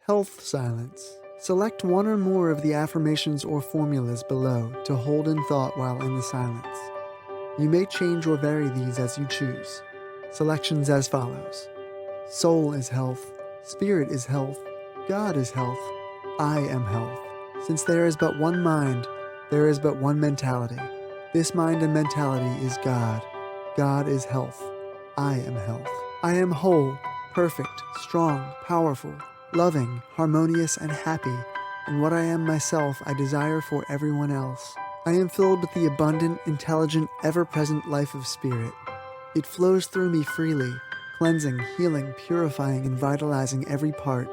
Health silence. Select one or more of the affirmations or formulas below to hold in thought while in the silence. You may change or vary these as you choose. Selections as follows. Soul is health. Spirit is health. God is health. I am health. Since there is but one mind, there is but one mentality. This mind and mentality is God. God is health. I am health. I am whole, perfect, strong, powerful, loving, harmonious, and happy. And what I am myself, I desire for everyone else. I am filled with the abundant, intelligent, ever-present life of spirit. It flows through me freely, cleansing, healing, purifying, and vitalizing every part.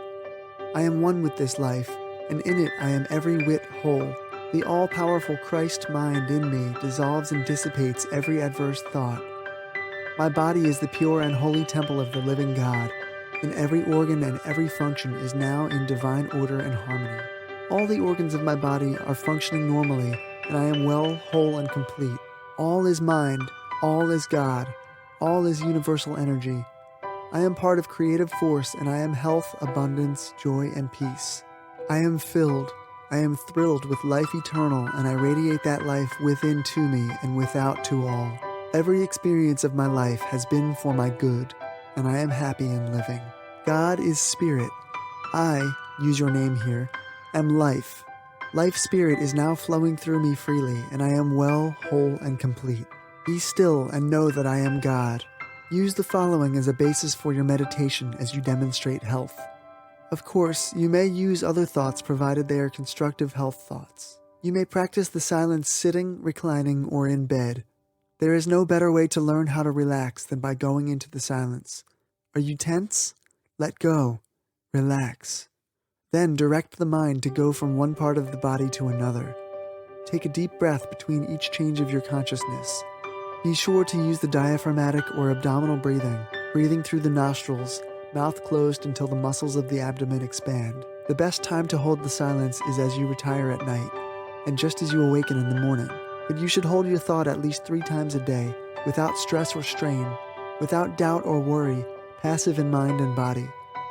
I am one with this life, and in it I am every whit whole. The all-powerful Christ mind in me dissolves and dissipates every adverse thought. My body is the pure and holy temple of the living God, and every organ and every function is now in divine order and harmony. All the organs of my body are functioning normally, and I am well, whole, and complete. All is mind, all is God, all is universal energy. I am part of creative force, and I am health, abundance, joy, and peace. I am filled, I am thrilled with life eternal, and I radiate that life within to me and without to all. Every experience of my life has been for my good, and I am happy in living. God is spirit. I, use your name here, am life. Life spirit is now flowing through me freely, and I am well, whole, and complete. Be still and know that I am God. Use the following as a basis for your meditation as you demonstrate health. Of course, you may use other thoughts provided they are constructive health thoughts. You may practice the silence sitting, reclining, or in bed. There is no better way to learn how to relax than by going into the silence. Are you tense? Let go. Relax. Then direct the mind to go from one part of the body to another. Take a deep breath between each change of your consciousness. Be sure to use the diaphragmatic or abdominal breathing through the nostrils, mouth closed until the muscles of the abdomen expand. The best time to hold the silence is as you retire at night, and just as you awaken in the morning. But you should hold your thought at least 3 times a day, without stress or strain, without doubt or worry, passive in mind and body,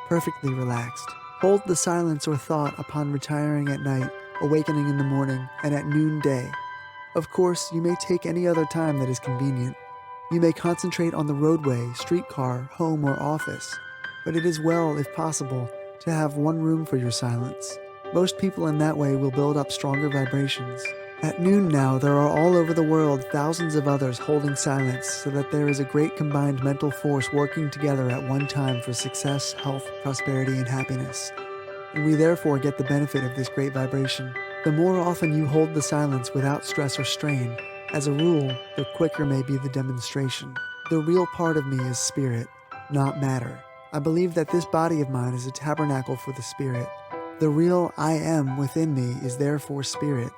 perfectly relaxed. Hold the silence or thought upon retiring at night, awakening in the morning, and at noonday. Of course, you may take any other time that is convenient. You may concentrate on the roadway, streetcar, home, or office, but it is well, if possible, to have one room for your silence. Most people in that way will build up stronger vibrations. At noon now, there are all over the world thousands of others holding silence so that there is a great combined mental force working together at one time for success, health, prosperity, and happiness. And we therefore get the benefit of this great vibration. The more often you hold the silence without stress or strain, as a rule, the quicker may be the demonstration. The real part of me is spirit, not matter. I believe that this body of mine is a tabernacle for the spirit. The real I am within me is therefore spirit.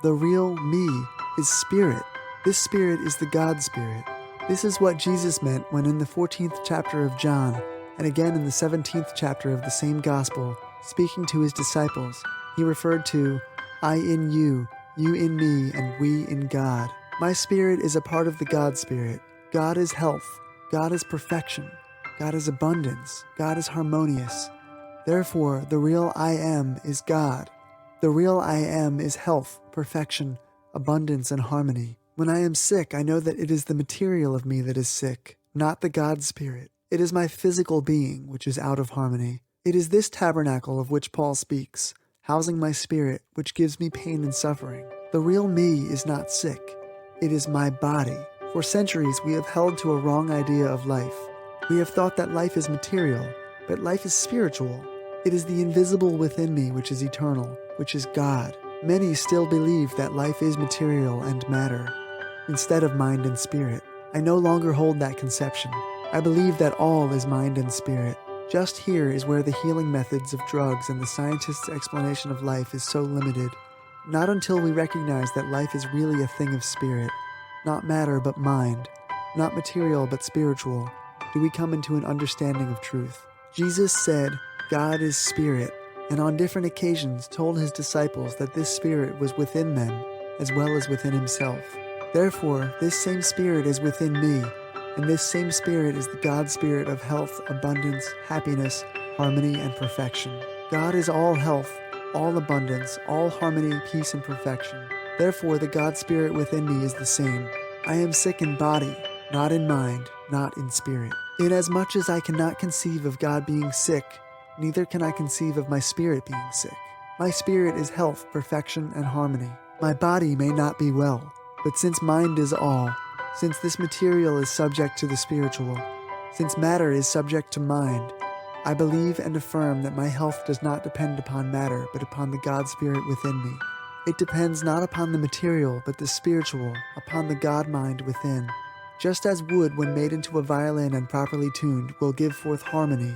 The real me is spirit. This spirit is the God spirit. This is what Jesus meant when in the 14th chapter of John, and again in the 17th chapter of the same gospel, speaking to his disciples, he referred to I in you in me, and we in God. My spirit is a part of the God spirit. God is health. God is perfection. God is abundance. God is harmonious. Therefore, the real I am is God. The real I am is health, perfection, abundance, and harmony. When I am sick, I know that it is the material of me that is sick, not the God spirit. It is my physical being which is out of harmony. It is this tabernacle of which Paul speaks, housing my spirit, which gives me pain and suffering. The real me is not sick. It is my body. For centuries, we have held to a wrong idea of life. We have thought that life is material, but life is spiritual. It is the invisible within me which is eternal, which is God. Many still believe that life is material and matter, instead of mind and spirit. I no longer hold that conception. I believe that all is mind and spirit. Just here is where the healing methods of drugs and the scientist's explanation of life is so limited. Not until we recognize that life is really a thing of spirit, not matter but mind, not material but spiritual, do we come into an understanding of truth. Jesus said, God is spirit, and on different occasions told his disciples that this spirit was within them as well as within himself. Therefore, this same spirit is within me, and this same spirit is the God spirit of health, abundance, happiness, harmony, and perfection. God is all health, all abundance, all harmony, peace, and perfection. Therefore, the God Spirit within me is the same. I am sick in body, not in mind, not in spirit. Inasmuch as I cannot conceive of God being sick, neither can I conceive of my spirit being sick. My spirit is health, perfection, and harmony. My body may not be well, but since mind is all, since this material is subject to the spiritual, since matter is subject to mind, I believe and affirm that my health does not depend upon matter, but upon the God Spirit within me. It depends not upon the material, but the spiritual, upon the God mind within. Just as wood, when made into a violin and properly tuned, will give forth harmony,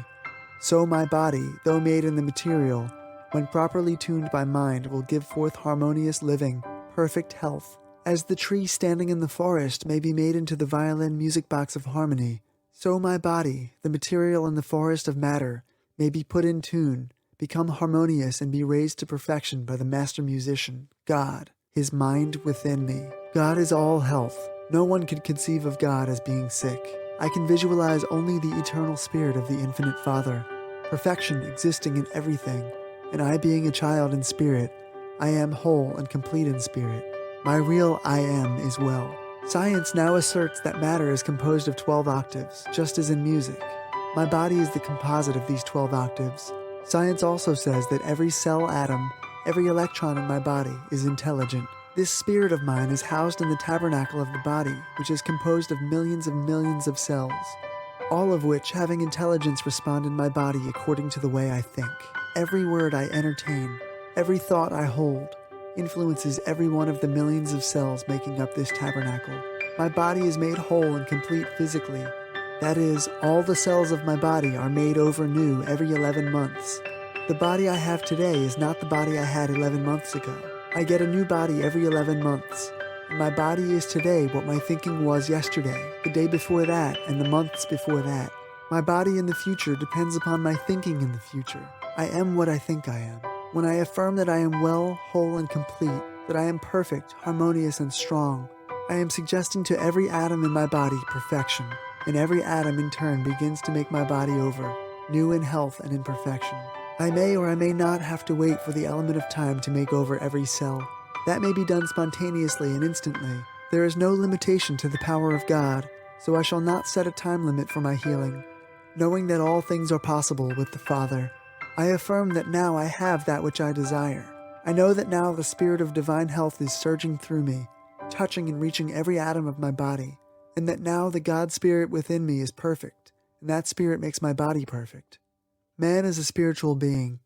so my body, though made in the material, when properly tuned by mind, will give forth harmonious living, perfect health. As the tree standing in the forest may be made into the violin music box of harmony, so my body, the material in the forest of matter, may be put in tune, become harmonious, and be raised to perfection by the master musician, God, his mind within me. God is all health. No one can conceive of God as being sick. I can visualize only the eternal spirit of the infinite Father, perfection existing in everything, and I being a child in spirit, I am whole and complete in spirit. My real I am is well. Science now asserts that matter is composed of 12 octaves, just as in music. My body is the composite of these 12 octaves. Science also says that every cell atom, every electron in my body is intelligent. This spirit of mine is housed in the tabernacle of the body, which is composed of millions of cells, all of which, having intelligence, respond in my body according to the way I think. Every word I entertain, every thought I hold, influences every one of the millions of cells making up this tabernacle. My body is made whole and complete physically. That is, all the cells of my body are made over new every 11 months. The body I have today is not the body I had 11 months ago. I get a new body every 11 months. And my body is today what my thinking was yesterday, the day before that, and the months before that. My body in the future depends upon my thinking in the future. I am what I think I am. When I affirm that I am well, whole, and complete, that I am perfect, harmonious, and strong, I am suggesting to every atom in my body perfection, and every atom in turn begins to make my body over, new in health and in perfection. I may or I may not have to wait for the element of time to make over every cell. That may be done spontaneously and instantly. There is no limitation to the power of God, so I shall not set a time limit for my healing. Knowing that all things are possible with the Father, I affirm that now I have that which I desire. I know that now the spirit of divine health is surging through me, touching and reaching every atom of my body, and that now the God Spirit within me is perfect, and that spirit makes my body perfect. Man is a spiritual being.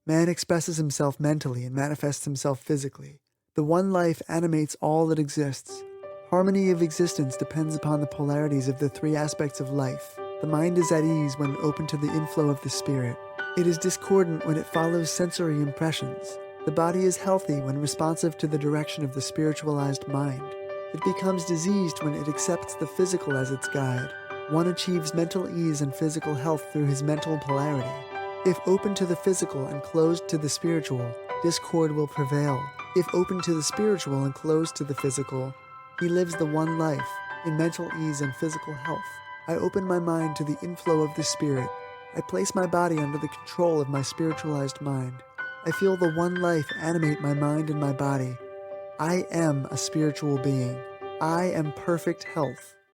Man expresses himself mentally and manifests himself physically. The one life animates all that exists. Harmony of existence depends upon the polarities of the three aspects of life. The mind is at ease when open to the inflow of the spirit. It is discordant when it follows sensory impressions. The body is healthy when responsive to the direction of the spiritualized mind. It becomes diseased when it accepts the physical as its guide. One achieves mental ease and physical health through his mental polarity. If open to the physical and closed to the spiritual, discord will prevail. If open to the spiritual and closed to the physical, he lives the one life, in mental ease and physical health. I open my mind to the inflow of the spirit. I place my body under the control of my spiritualized mind. I feel the one life animate my mind and my body. I am a spiritual being. I am perfect health.